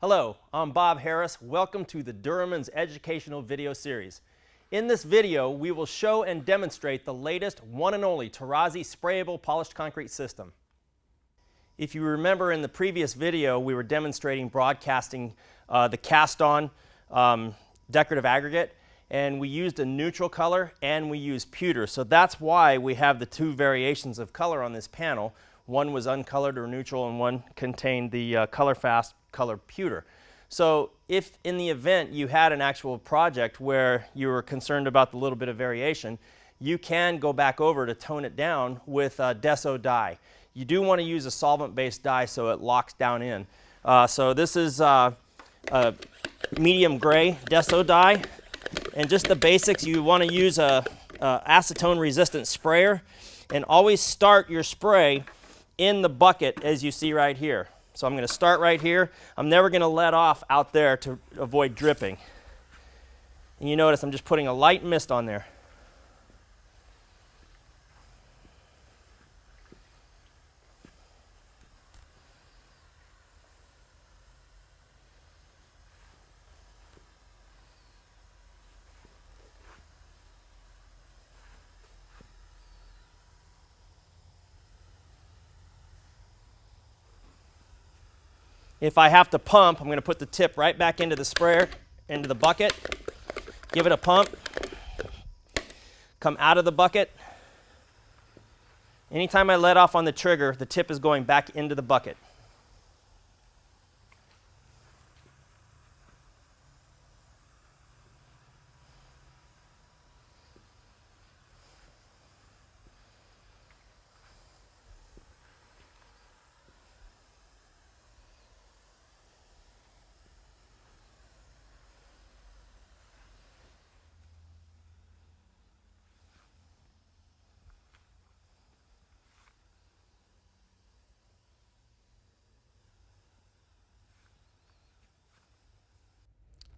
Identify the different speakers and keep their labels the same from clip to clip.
Speaker 1: Hello, I'm Bob Harris. Welcome to the Duraman's educational video series. In this video, we will show and demonstrate the latest one and only Terrazzi sprayable polished concrete system. If you remember in the previous video, we were demonstrating broadcasting the cast-on decorative aggregate, and we used a neutral color and we used pewter. So that's why we have the two variations of color on this panel. One was uncolored or neutral, and one contained the color fast color pewter. So if in the event you had an actual project where you were concerned about the little bit of variation, you can go back over to tone it down with deso dye. You do want to use a solvent-based dye so it locks down in. So this is a medium gray deso dye, and just the basics. You want to use a acetone resistant sprayer, and always start your spray in the bucket as you see right here. So I'm going to start right here. I'm never going to let off out there to avoid dripping. And you notice I'm just putting a light mist on there. If I have to pump, I'm going to put the tip right back into the sprayer, into the bucket, give it a pump, come out of the bucket. Anytime I let off on the trigger, the tip is going back into the bucket.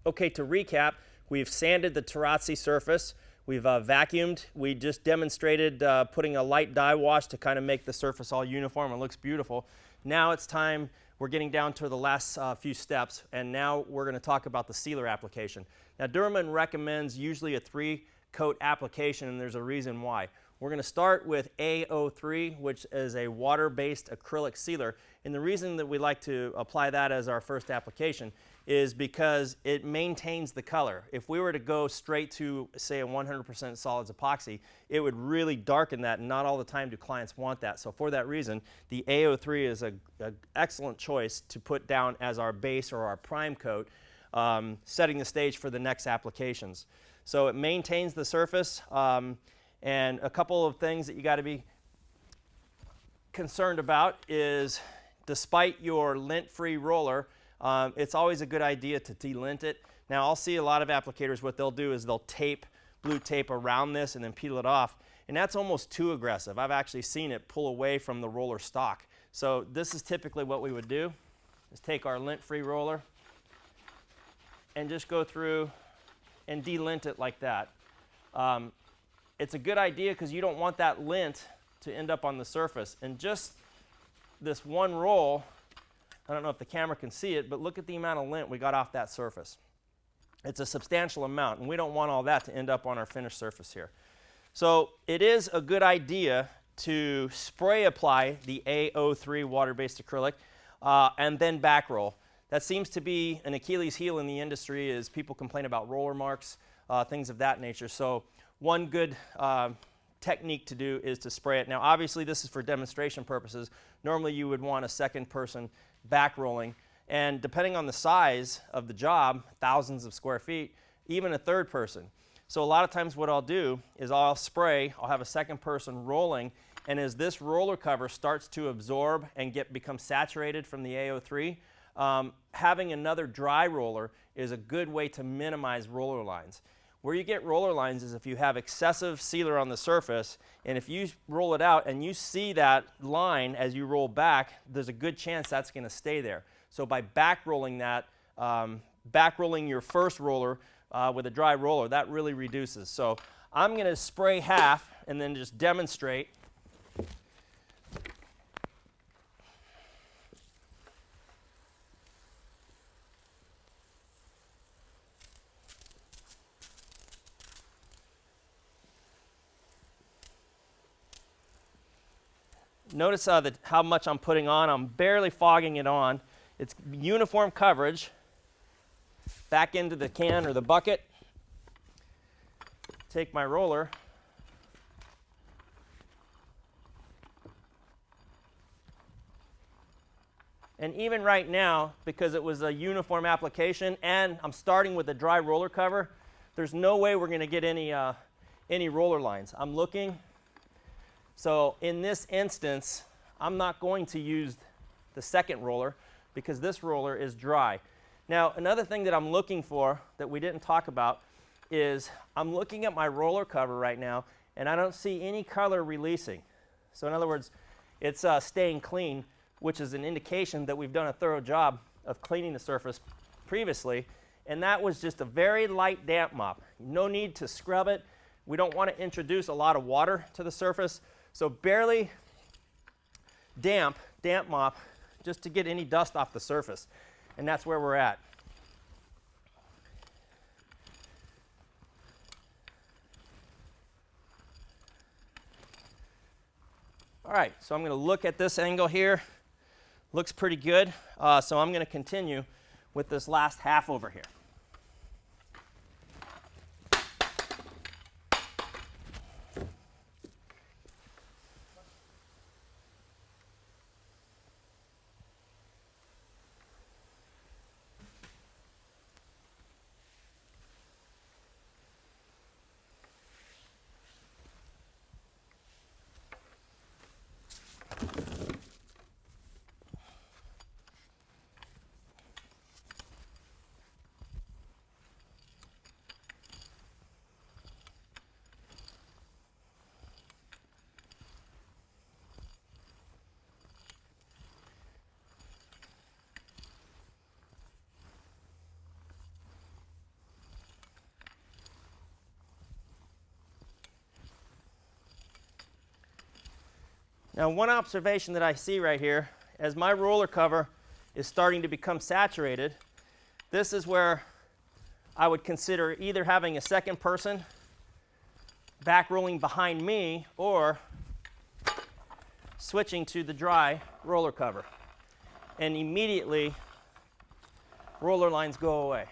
Speaker 1: Okay, to recap, we've sanded the Terrazzi surface, we've vacuumed, we just demonstrated putting a light dye wash to kind of make the surface all uniform. It looks beautiful. Now it's time, we're getting down to the last few steps, and now we're going to talk about the sealer application. Now Duraman recommends usually a 3-coat application, and there's a reason why. We're going to start with A03, which is a water-based acrylic sealer, and the reason that we like to apply that as our first application is because it maintains the color. If we were to go straight to, say, a 100% solids epoxy, it would really darken that, and not all the time do clients want that. So for that reason, the A03 is an excellent choice to put down as our base or our prime coat, setting the stage for the next applications. So it maintains the surface, and a couple of things that you got to be concerned about is, despite your lint-free roller, it's always a good idea to delint it. Now I'll see a lot of applicators, what they'll do is they'll tape blue tape around this and then peel it off, and that's almost too aggressive. I've actually seen it pull away from the roller stock. So this is typically what we would do, is take our lint-free roller and just go through and delint it like that. It's a good idea because you don't want that lint to end up on the surface. And just this one roll, I don't know if the camera can see it, but look at the amount of lint we got off that surface. It's a substantial amount, and we don't want all that to end up on our finished surface here. So it is a good idea to spray apply the A03 water-based acrylic and then back roll. That seems to be an Achilles heel in the industry, is people complain about roller marks, things of that nature. So one good technique to do is to spray it. Now obviously this is for demonstration purposes. Normally you would want a second person back rolling, and depending on the size of the job, thousands of square feet, even a third person. So a lot of times what I'll do is I'll spray, I'll have a second person rolling, and as this roller cover starts to absorb and become saturated from the A03, having another dry roller is a good way to minimize roller lines. Where you get roller lines is if you have excessive sealer on the surface, and if you roll it out and you see that line as you roll back, there's a good chance that's going to stay there. So by back rolling that, back rolling your first roller with a dry roller, that really reduces. So I'm going to spray half and then just demonstrate. Notice how much I'm putting on. I'm barely fogging it on. It's uniform coverage. Back into the can or the bucket. Take my roller. And even right now, because it was a uniform application and I'm starting with a dry roller cover, there's no way we're going to get any roller lines. I'm looking. So in this instance, I'm not going to use the second roller because this roller is dry. Now, another thing that I'm looking for that we didn't talk about is I'm looking at my roller cover right now and I don't see any color releasing. So in other words, it's staying clean, which is an indication that we've done a thorough job of cleaning the surface previously. And that was just a very light damp mop. No need to scrub it. We don't want to introduce a lot of water to the surface. So barely damp mop just to get any dust off the surface. And that's where we're at. All right, so I'm going to look at this angle here. Looks pretty good. So I'm going to continue with this last half over here. Now, one observation that I see right here, as my roller cover is starting to become saturated, this is where I would consider either having a second person back rolling behind me or switching to the dry roller cover. And immediately, roller lines go away.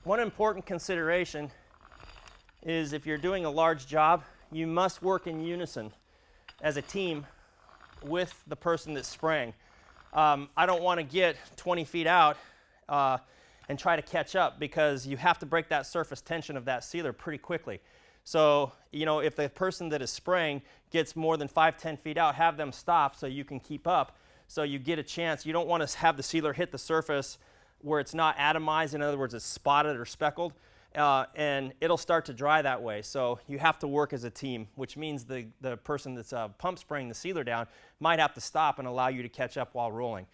Speaker 1: One important consideration is if you're doing a large job, you must work in unison as a team with the person that's spraying. I don't want to get 20 feet out and try to catch up because you have to break that surface tension of that sealer pretty quickly. So, you know, if the person that is spraying gets more than 5-10 feet out, have them stop so you can keep up so you get a chance. You don't want to have the sealer hit the surface where it's not atomized, in other words, it's spotted or speckled, and it'll start to dry that way. So you have to work as a team, which means the person that's pump spraying the sealer down might have to stop and allow you to catch up while rolling.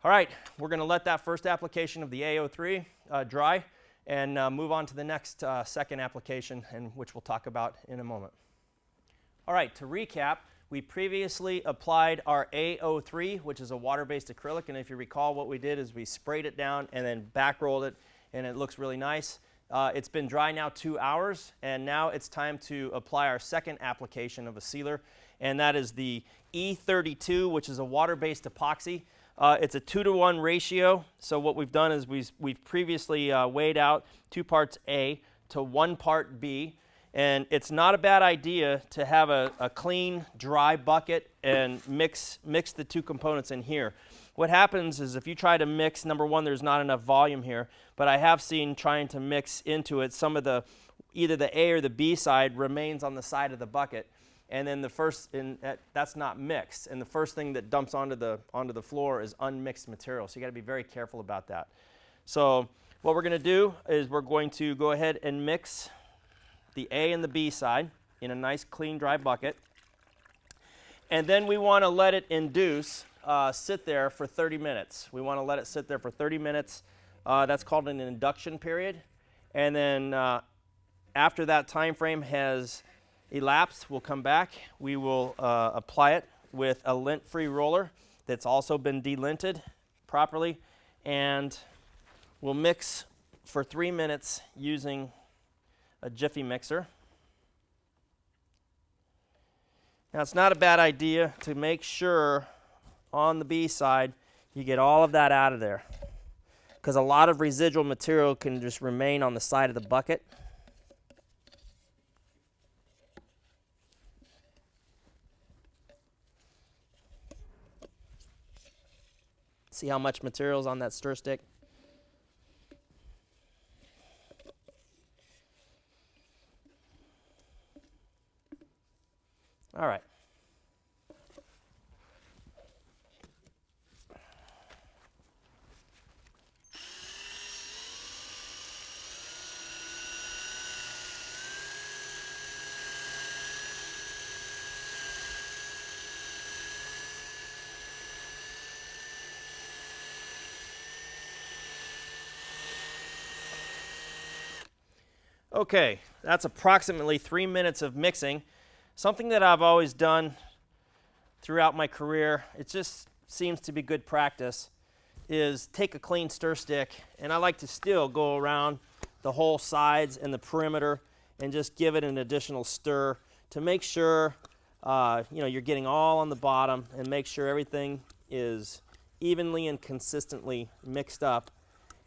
Speaker 1: All right, we're going to let that first application of the A03 dry and move on to the next second application, and which we'll talk about in a moment. All right, to recap, we previously applied our A03, which is a water-based acrylic, and if you recall, what we did is we sprayed it down and then back rolled it, and it looks really nice. It's been dry now 2 hours, and now it's time to apply our second application of a sealer, and that is the E32, which is a water-based epoxy. It's a 2-to-1 ratio, so what we've done is we've previously weighed out 2 parts A to 1 part B. And it's not a bad idea to have a clean, dry bucket and mix the two components in here. What happens is if you try to mix, number one, there's not enough volume here, but I have seen trying to mix into it, some of the, either the A or the B side remains on the side of the bucket, and then the first, that's not mixed, and the first thing that dumps onto the floor is unmixed material, so you gotta be very careful about that. So what we're gonna do is we're going to go ahead and mix the A and the B side in a nice clean dry bucket. And then we want to let it induce, sit there for 30 minutes. We want to let it sit there for 30 minutes. That's called an induction period. And then after that time frame has elapsed, we'll come back. We will apply it with a lint-free roller that's also been delinted properly. And we'll mix for 3 minutes using a Jiffy mixer. Now, it's not a bad idea to make sure on the B side you get all of that out of there, because a lot of residual material can just remain on the side of the bucket. See how much material is on that stir stick? All right. Okay, that's approximately 3 minutes of mixing. Something that I've always done throughout my career, it just seems to be good practice, is take a clean stir stick, and I like to still go around the whole sides and the perimeter and just give it an additional stir to make sure you're getting all on the bottom, and make sure everything is evenly and consistently mixed up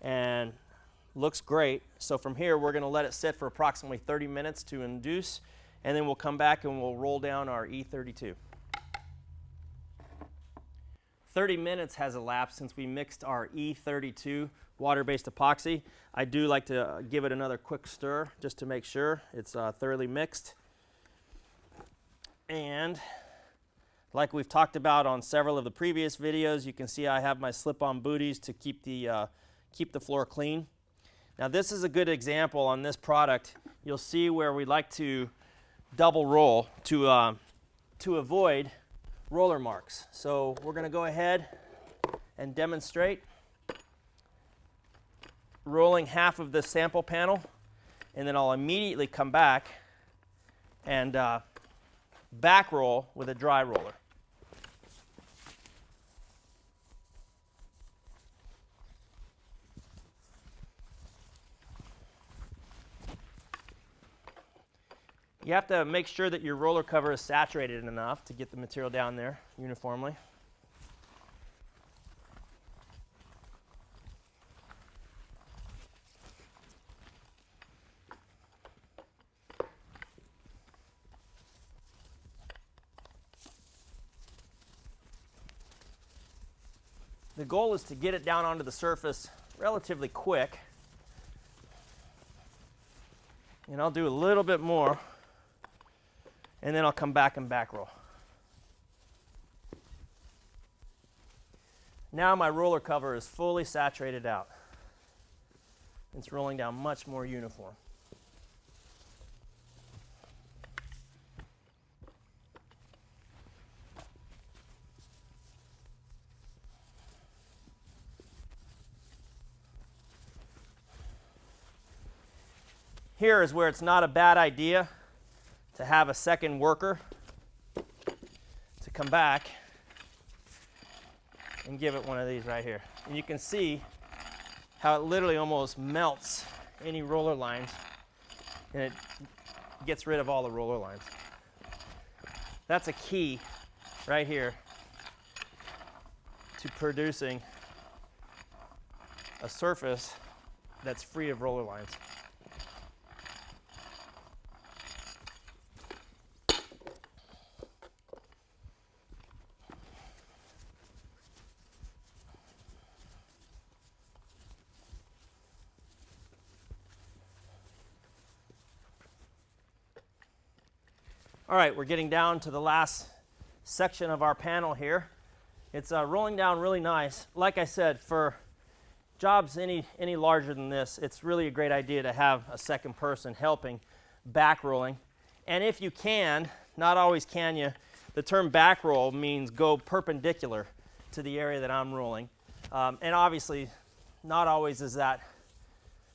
Speaker 1: and looks great. So from here, we're going to let it sit for approximately 30 minutes to induce, and then we'll come back and we'll roll down our E32. 30 minutes has elapsed since we mixed our E32 water-based epoxy. I do like to give it another quick stir just to make sure it's thoroughly mixed. And like we've talked about on several of the previous videos, you can see I have my slip-on booties to keep the floor clean. Now, this is a good example on this product. You'll see where we like to double roll to avoid roller marks. So we're going to go ahead and demonstrate rolling half of the sample panel, and then I'll immediately come back and back roll with a dry roller. You have to make sure that your roller cover is saturated enough to get the material down there uniformly. The goal is to get it down onto the surface relatively quick. And I'll do a little bit more, and then I'll come back and back roll. Now my roller cover is fully saturated out. It's rolling down much more uniform. Here is where it's not a bad idea to have a second worker to come back and give it one of these right here. And you can see how it literally almost melts any roller lines, and it gets rid of all the roller lines. That's a key right here to producing a surface that's free of roller lines. All right, we're getting down to the last section of our panel here. It's rolling down really nice. Like I said, for jobs any larger than this, it's really a great idea to have a second person helping back rolling. And if you can, not always can you, The term back roll means go perpendicular to the area that I'm rolling. And obviously, not always is that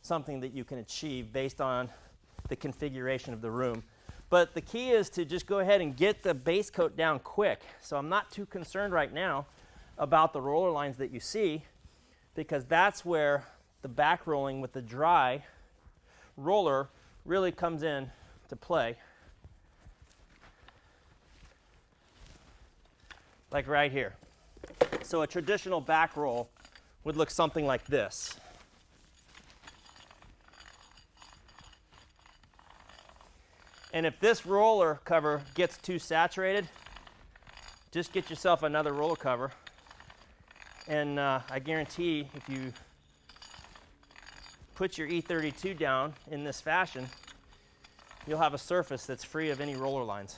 Speaker 1: something that you can achieve based on the configuration of the room. But the key is to just go ahead and get the base coat down quick. So I'm not too concerned right now about the roller lines that you see, because that's where the back rolling with the dry roller really comes in to play. Like right here. So a traditional back roll would look something like this. And if this roller cover gets too saturated, just get yourself another roller cover. And I guarantee if you put your E32 down in this fashion, you'll have a surface that's free of any roller lines.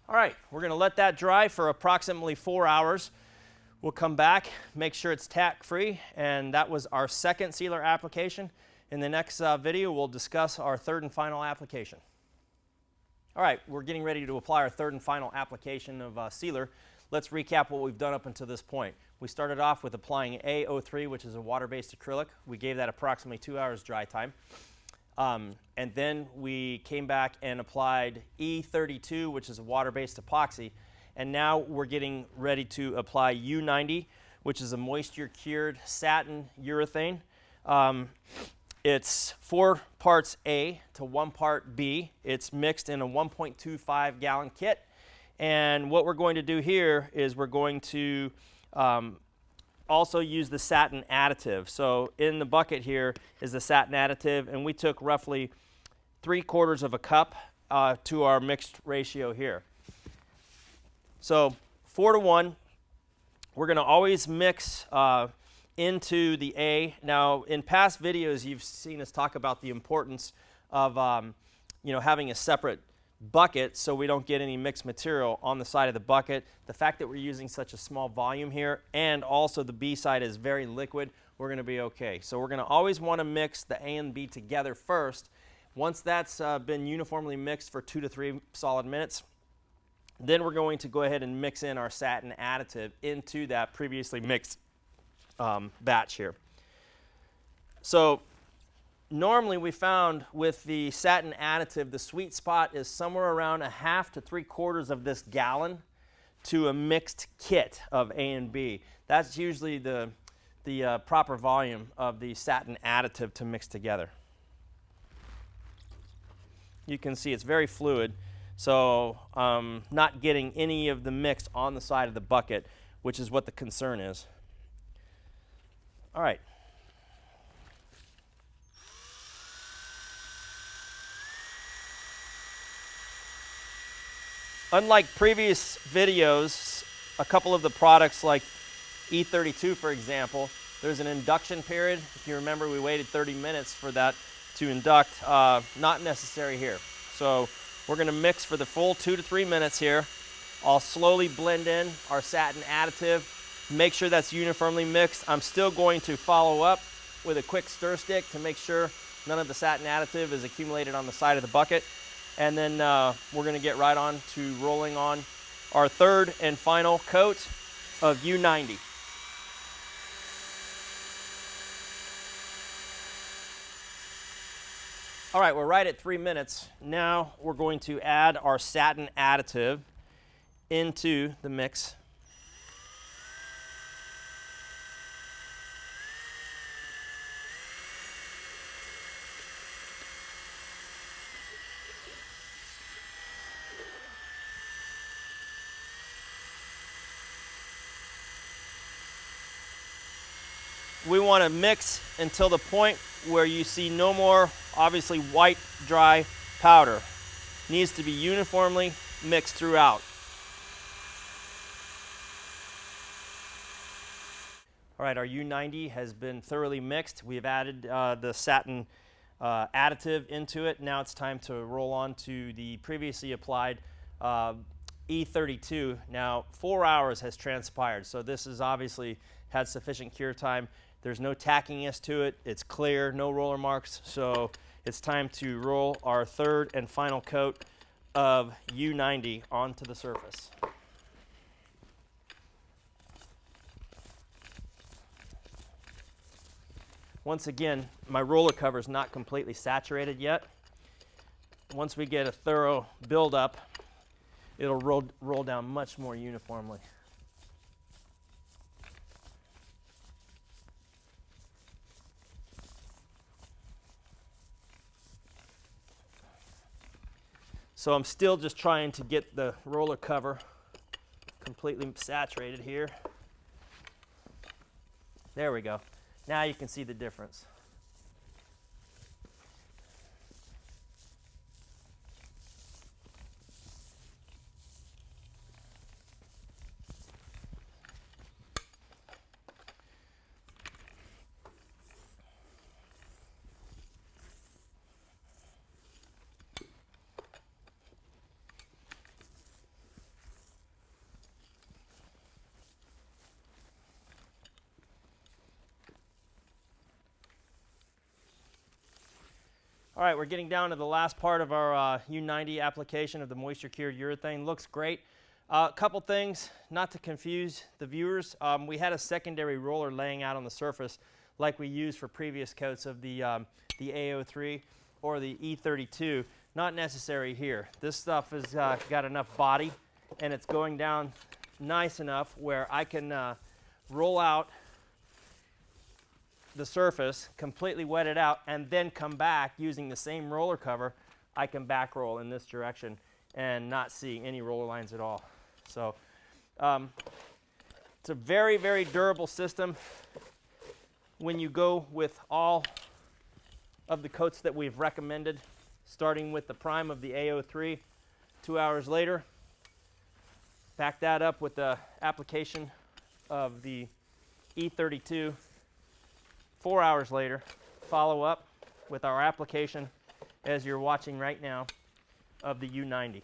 Speaker 1: All right, we're going to let that dry for approximately 4 hours. We'll come back, make sure it's tack free, and that was our second sealer application. In the next video, we'll discuss our third and final application. All right, we're getting ready to apply our third and final application of sealer. Let's recap what we've done up until this point. We started off with applying A03, which is a water-based acrylic. We gave that approximately 2 hours dry time. And then we came back and applied E32, which is a water-based epoxy. And now we're getting ready to apply U90, which is a moisture-cured satin urethane. It's 4 parts A to 1 part B. It's mixed in a 1.25 gallon kit. And what we're going to do here is we're going to also use the satin additive. So in the bucket here is the satin additive, and we took roughly 3/4 of a cup to our mixed ratio here. So 4 to 1, we're going to always mix into the A. Now, in past videos, you've seen us talk about the importance of having a separate bucket so we don't get any mixed material on the side of the bucket. The fact that we're using such a small volume here, and also the B side is very liquid, we're going to be okay. So we're going to always want to mix the A and B together first. Once that's been uniformly mixed for 2 to 3 solid minutes, then we're going to go ahead and mix in our satin additive into that previously mixed batch here. So normally we found with the satin additive, the sweet spot is somewhere around 1/2 to 3/4 of this gallon to a mixed kit of A and B. That's usually the proper volume of the satin additive to mix together. You can see it's very fluid, so not getting any of the mix on the side of the bucket, which is what the concern is. All right. Unlike previous videos, a couple of the products like E32, for example, there's an induction period. If you remember, we waited 30 minutes for that to induct. Not necessary here. So we're going to mix for the full 2 to 3 minutes here. I'll slowly blend in our satin additive, make sure that's uniformly mixed. I'm still going to follow up with a quick stir stick to make sure none of the satin additive is accumulated on the side of the bucket. And then we're going to get right on to rolling on our third and final coat of U90. All right, we're right at 3 minutes. Now we're going to add our satin additive into the mix. We want to mix until the point where you see no more, obviously, white, dry powder. Needs to be uniformly mixed throughout. All right, our U90 has been thoroughly mixed. We've added the satin additive into it. Now it's time to roll on to the previously applied E32. Now 4 hours has transpired, so this has obviously had sufficient cure time. There's no tackiness to it. It's clear, no roller marks. So it's time to roll our third and final coat of U90 onto the surface. Once again, my roller cover is not completely saturated yet. Once we get a thorough buildup, it'll roll down much more uniformly. So I'm still just trying to get the roller cover completely saturated here. There we go. Now you can see the difference. All right, we're getting down to the last part of our U90 application of the moisture cured urethane. Looks great. A couple things, not to confuse the viewers. We had a secondary roller laying out on the surface like we used for previous coats of the A03 or the E32. Not necessary here. This stuff has got enough body and it's going down nice enough where I can roll out the surface, completely wet it out, and then come back using the same roller cover. I can back roll in this direction and not see any roller lines at all. So it's a very, very durable system. When you go with all of the coats that we've recommended, starting with the prime of the A03, 2 hours later, back that up with the application of the E32, 4 hours later, follow up with our application, as you're watching right now, of the U90.